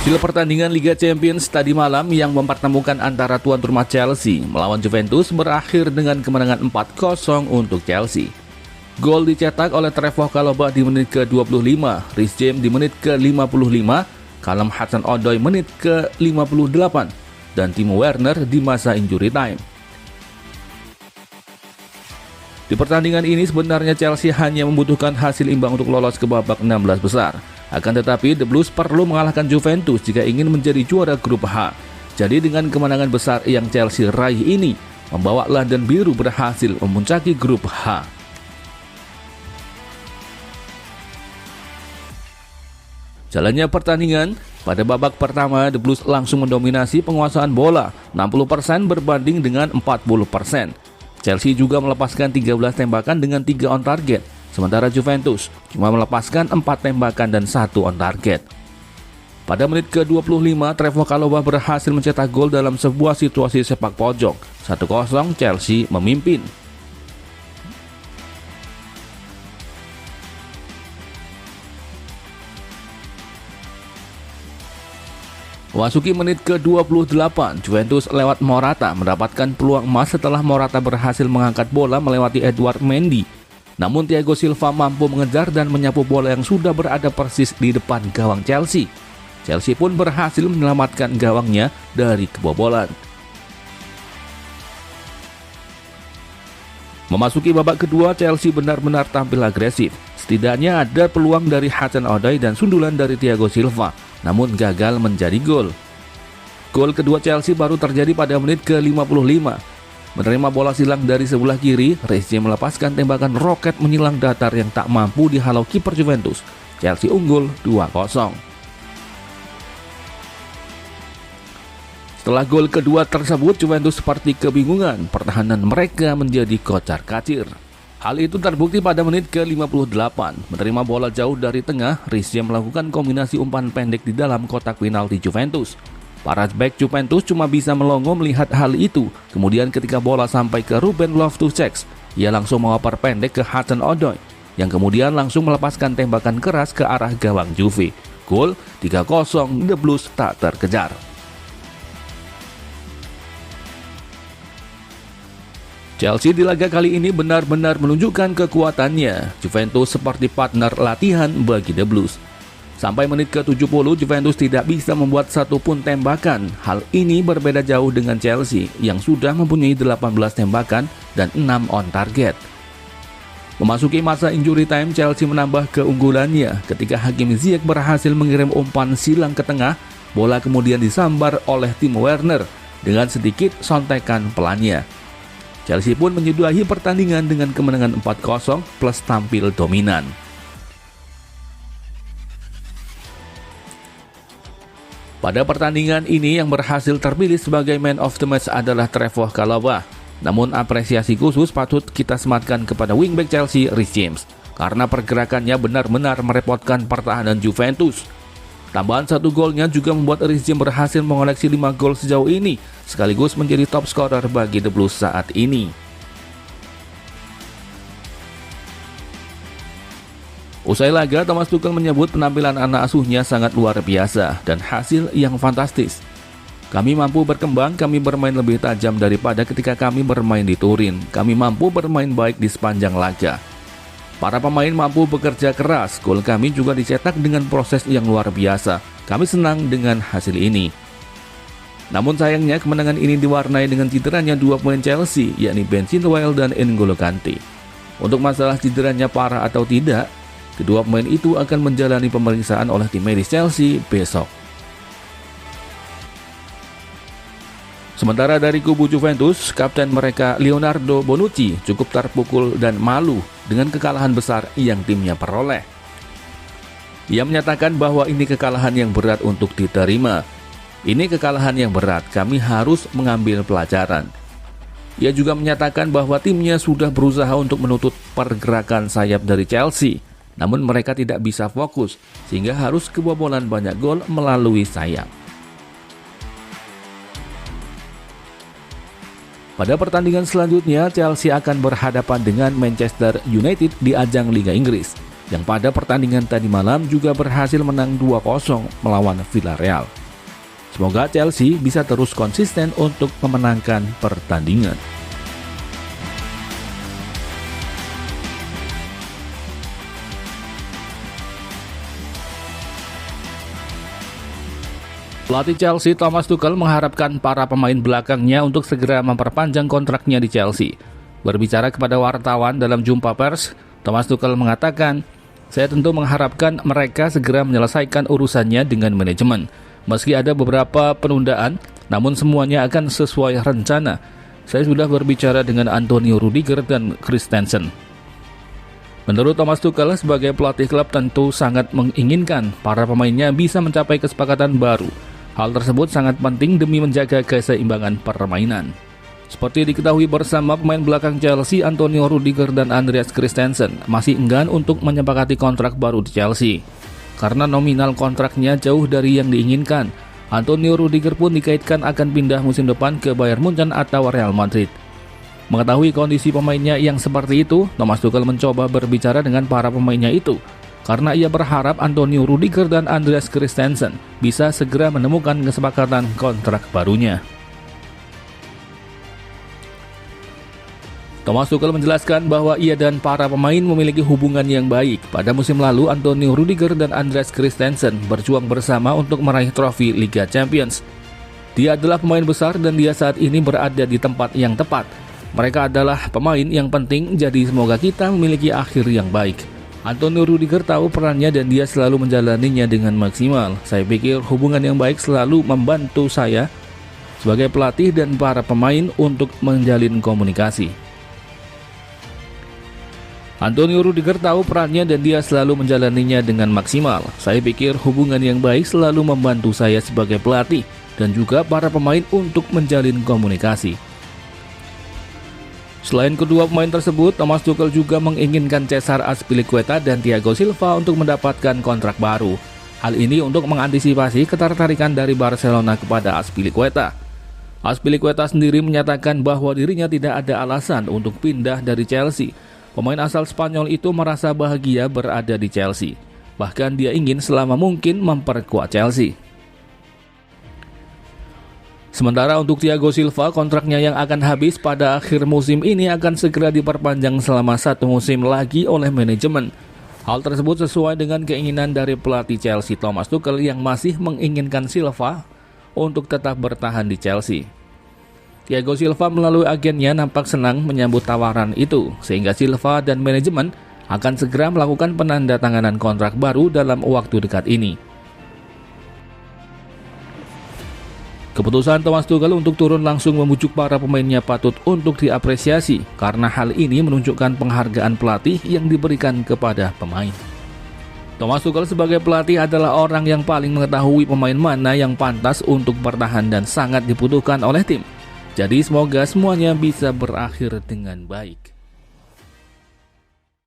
Hasil pertandingan Liga Champions tadi malam yang mempertemukan antara tuan rumah Chelsea melawan Juventus berakhir dengan kemenangan 4-0 untuk Chelsea. Gol dicetak oleh Trevoh Chalobah di menit ke-25, Reece James di menit ke-55, Callum Hudson-Odoi menit ke-58, dan Timo Werner di masa injury time. Di pertandingan ini sebenarnya Chelsea hanya membutuhkan hasil imbang untuk lolos ke babak 16 besar. Akan tetapi The Blues perlu mengalahkan Juventus jika ingin menjadi juara grup H. Jadi dengan kemenangan besar yang Chelsea raih ini, membawa London Biru berhasil memuncaki grup H. Jalannya pertandingan, pada babak pertama The Blues langsung mendominasi penguasaan bola 60% berbanding dengan 40%. Chelsea juga melepaskan 13 tembakan dengan 3 on target, sementara Juventus cuma melepaskan 4 tembakan dan 1 on target. Pada menit ke-25, Trevoh Chalobah berhasil mencetak gol dalam sebuah situasi sepak pojok. 1-0 Chelsea memimpin. Memasuki menit ke-28, Juventus lewat Morata mendapatkan peluang emas setelah Morata berhasil mengangkat bola melewati Edouard Mendy. Namun Thiago Silva mampu mengejar dan menyapu bola yang sudah berada persis di depan gawang Chelsea. Chelsea pun berhasil menyelamatkan gawangnya dari kebobolan. Memasuki babak kedua, Chelsea benar-benar tampil agresif. Setidaknya ada peluang dari Hudson-Odoi dan sundulan dari Thiago Silva, namun gagal menjadi gol. Gol kedua Chelsea baru terjadi pada menit ke-55. Menerima bola silang dari sebelah kiri, Reece James melepaskan tembakan roket menyilang datar yang tak mampu dihalau kiper Juventus. Chelsea unggul 2-0. Setelah gol kedua tersebut, Juventus seperti kebingungan. Pertahanan mereka menjadi kocar-kacir. Hal itu terbukti pada menit ke-58. Menerima bola jauh dari tengah, Reece James melakukan kombinasi umpan pendek di dalam kotak penalti Juventus. Para bek Juventus cuma bisa melongo melihat hal itu. Kemudian ketika bola sampai ke Ruben Loftus-Cheek, ia langsung mengoper pendek ke Hudson-Odoi, yang kemudian langsung melepaskan tembakan keras ke arah gawang Juve. Gol 3-0, The Blues tak terkejar. Chelsea di laga kali ini benar-benar menunjukkan kekuatannya. Juventus seperti partner latihan bagi The Blues. Sampai menit ke-70, Juventus tidak bisa membuat satu pun tembakan. Hal ini berbeda jauh dengan Chelsea yang sudah mempunyai 18 tembakan dan 6 on target. Memasuki masa injury time, Chelsea menambah keunggulannya ketika Hakim Ziyech berhasil mengirim umpan silang ke tengah. Bola kemudian disambar oleh Timo Werner dengan sedikit sontekan pelannya. Chelsea pun menyudahi pertandingan dengan kemenangan 4-0 plus tampil dominan. Pada pertandingan ini yang berhasil terpilih sebagai man of the match adalah Trevoh Chalobah. Namun apresiasi khusus patut kita sematkan kepada wingback Chelsea, Reece James, karena pergerakannya benar-benar merepotkan pertahanan Juventus. Tambahan satu golnya juga membuat Reece James berhasil mengoleksi 5 gol sejauh ini, sekaligus menjadi top scorer bagi The Blues saat ini. Usai laga, Thomas Tuchel menyebut penampilan anak asuhnya sangat luar biasa dan hasil yang fantastis. Kami mampu berkembang, kami bermain lebih tajam daripada ketika kami bermain di Turin. Kami mampu bermain baik di sepanjang laga. Para pemain mampu bekerja keras, gol kami juga dicetak dengan proses yang luar biasa. Kami senang dengan hasil ini. Namun sayangnya kemenangan ini diwarnai dengan cederanya 2 pemain Chelsea, yakni Ben Chilwell dan N'Golo Kante. Untuk masalah cederanya parah atau tidak, kedua pemain itu akan menjalani pemeriksaan oleh tim medis Chelsea besok. Sementara dari kubu Juventus, kapten mereka Leonardo Bonucci cukup terpukul dan malu dengan kekalahan besar yang timnya peroleh. Ia menyatakan bahwa ini kekalahan yang berat untuk diterima. Ini kekalahan yang berat, kami harus mengambil pelajaran. Ia juga menyatakan bahwa timnya sudah berusaha untuk menutup pergerakan sayap dari Chelsea, namun mereka tidak bisa fokus sehingga harus kebobolan banyak gol melalui sayap. Pada pertandingan selanjutnya, Chelsea akan berhadapan dengan Manchester United di ajang Liga Inggris. yang pada pertandingan tadi malam juga berhasil menang 2-0 melawan Villarreal. Semoga Chelsea bisa terus konsisten untuk memenangkan pertandingan. Pelatih Chelsea Thomas Tuchel mengharapkan para pemain belakangnya untuk segera memperpanjang kontraknya di Chelsea. Berbicara kepada wartawan dalam jumpa pers, Thomas Tuchel mengatakan, "Saya tentu mengharapkan mereka segera menyelesaikan urusannya dengan manajemen. Meski ada beberapa penundaan, namun semuanya akan sesuai rencana. Saya sudah berbicara dengan Antonio Rudiger dan Christensen." Menurut Thomas Tuchel, sebagai pelatih klub tentu sangat menginginkan para pemainnya bisa mencapai kesepakatan baru. Hal tersebut sangat penting demi menjaga keseimbangan permainan. Seperti diketahui bersama, pemain belakang Chelsea Antonio Rudiger dan Andreas Christensen masih enggan untuk menyepakati kontrak baru di Chelsea. Karena nominal kontraknya jauh dari yang diinginkan, Antonio Rudiger pun dikaitkan akan pindah musim depan ke Bayern Munchen atau Real Madrid. Mengetahui kondisi pemainnya yang seperti itu, Thomas Tuchel mencoba berbicara dengan para pemainnya itu, karena ia berharap Antonio Rudiger dan Andreas Christensen bisa segera menemukan kesepakatan kontrak barunya. Thomas Tuchel menjelaskan bahwa ia dan para pemain memiliki hubungan yang baik. Pada musim lalu, Antonio Rudiger dan Andreas Christensen berjuang bersama untuk meraih trofi Liga Champions. Dia adalah pemain besar dan dia saat ini berada di tempat yang tepat. Mereka adalah pemain yang penting, jadi semoga kita memiliki akhir yang baik. Antonio Rudiger tahu perannya dan dia selalu menjalaninya dengan maksimal. Saya pikir hubungan yang baik selalu membantu saya sebagai pelatih dan para pemain untuk menjalin komunikasi. Antonio Rudiger tahu perannya dan dia selalu menjalaninya dengan maksimal. Saya pikir hubungan yang baik selalu membantu saya sebagai pelatih dan juga para pemain untuk menjalin komunikasi. Selain kedua pemain tersebut, Thomas Tuchel juga menginginkan Cesar Azpilicueta dan Thiago Silva untuk mendapatkan kontrak baru. Hal ini untuk mengantisipasi ketertarikan dari Barcelona kepada Azpilicueta. Azpilicueta sendiri menyatakan bahwa dirinya tidak ada alasan untuk pindah dari Chelsea. Pemain asal Spanyol itu merasa bahagia berada di Chelsea. Bahkan dia ingin selama mungkin memperkuat Chelsea. Sementara untuk Thiago Silva, kontraknya yang akan habis pada akhir musim ini akan segera diperpanjang selama 1 musim lagi oleh manajemen. Hal tersebut sesuai dengan keinginan dari pelatih Chelsea Thomas Tuchel yang masih menginginkan Silva untuk tetap bertahan di Chelsea. Thiago Silva melalui agennya nampak senang menyambut tawaran itu, sehingga Silva dan manajemen akan segera melakukan penandatanganan kontrak baru dalam waktu dekat ini. Keputusan Thomas Tuchel untuk turun langsung membujuk para pemainnya patut untuk diapresiasi karena hal ini menunjukkan penghargaan pelatih yang diberikan kepada pemain. Thomas Tuchel sebagai pelatih adalah orang yang paling mengetahui pemain mana yang pantas untuk bertahan dan sangat dibutuhkan oleh tim. Jadi semoga semuanya bisa berakhir dengan baik.